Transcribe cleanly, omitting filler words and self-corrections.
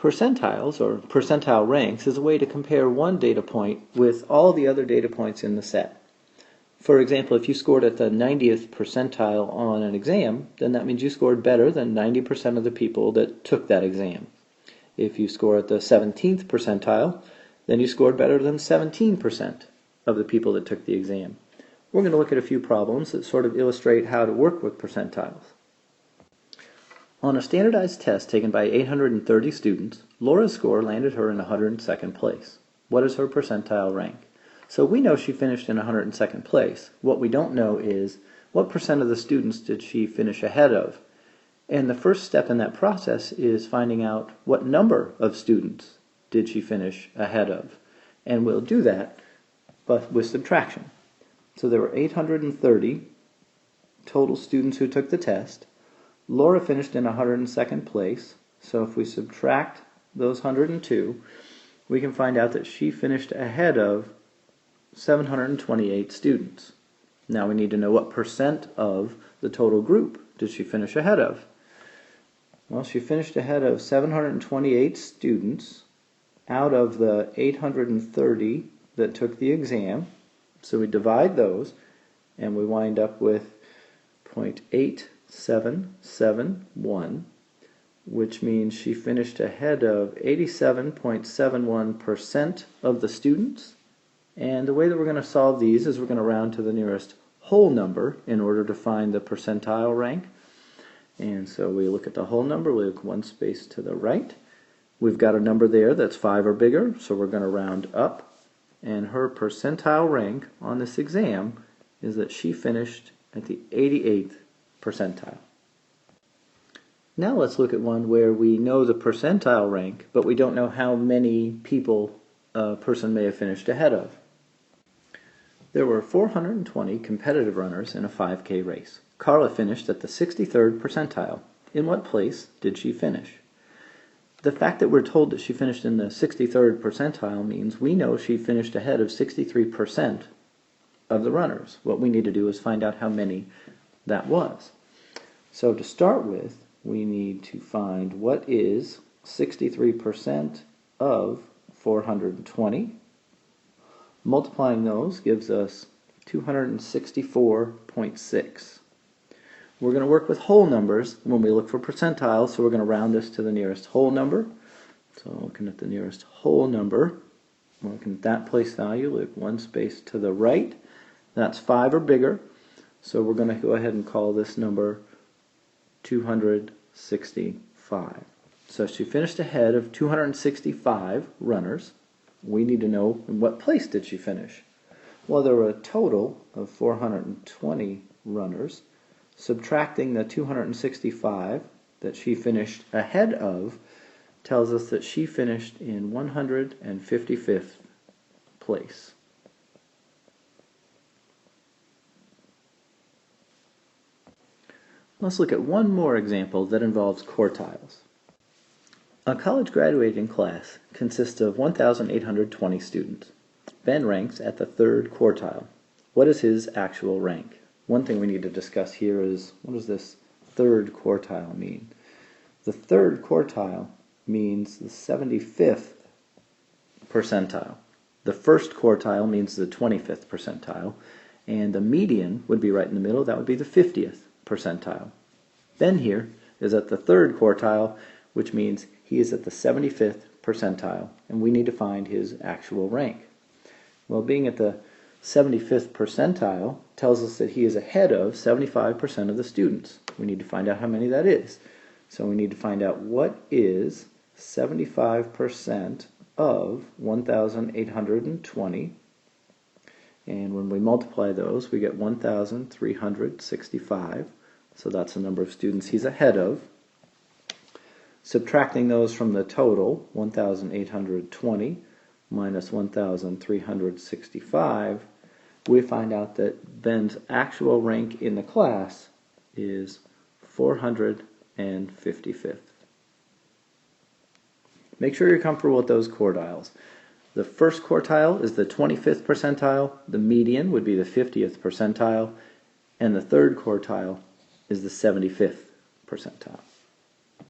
Percentiles, or percentile ranks, is a way to compare one data point with all the other data points in the set. For example, if you scored at the 90th percentile on an exam, then that means you scored better than 90% of the people that took that exam. If you score at the 17th percentile, then you scored better than 17% of the people that took the exam. We're going to look at a few problems that sort of illustrate how to work with percentiles. On a standardized test taken by 830 students, Laura's score landed her in 102nd place. What is her percentile rank? So we know she finished in 102nd place. What we don't know is what percent of the students did she finish ahead of? And the first step in that process is finding out what number of students did she finish ahead of. And we'll do that but with subtraction. So there were 830 total students who took the test. Laura finished in 102nd place, so if we subtract those 102, we can find out that she finished ahead of 728 students. Now we need to know what percent of the total group did she finish ahead of. Well, she finished ahead of 728 students out of the 830 that took the exam. So we divide those, and we wind up with 0.8771, which means she finished ahead of 87.71% of the students. And the way that we're going to solve these is we're going to round to the nearest whole number in order to find the percentile rank. And so we look at the whole number, we look one space to the right. We've got a number there that's 5 or bigger, so we're going to round up. And her percentile rank on this exam is that she finished at the 88th percentile. Now let's look at one where we know the percentile rank, but we don't know how many people a person may have finished ahead of. There were 420 competitive runners in a 5K race. Carla finished at the 63rd percentile. In what place did she finish? The fact that we're told that she finished in the 63rd percentile means we know she finished ahead of 63% of the runners. What we need to do is find out how many that was. So to start with, we need to find what is 63% of 420. Multiplying those gives us 264.6. We're going to work with whole numbers when we look for percentiles, so we're going to round this to the nearest whole number. So looking at the nearest whole number, looking at that place value, look one space to the right. That's 5 or bigger, so we're going to go ahead and call this number 265. So she finished ahead of 265 runners. We need to know in what place did she finish. Well, there were a total of 420 runners. Subtracting the 265 that she finished ahead of tells us that she finished in 155th place. Let's look at one more example that involves quartiles. A college graduating class consists of 1,820 students. Ben ranks at the 3rd quartile. What is his actual rank? One thing we need to discuss here is, what does this 3rd quartile mean? The 3rd quartile means the 75th percentile. The 1st quartile means the 25th percentile, and the median would be right in the middle. That would be the 50th percentile. Ben here is at the 3rd quartile, which means he is at the 75th percentile, and we need to find his actual rank. Well, being at the 75th percentile tells us that he is ahead of 75% of the students. We need to find out how many that is. So we need to find out what is 75% of 1,820. And when we multiply those, we get 1,365. So that's the number of students he's ahead of. Subtracting those from the total, 1,820 minus 1,365, we find out that Ben's actual rank in the class is 455th. Make sure you're comfortable with those quartiles. The 1st quartile is the 25th percentile, the median would be the 50th percentile, and the 3rd quartile is the 75th percentile.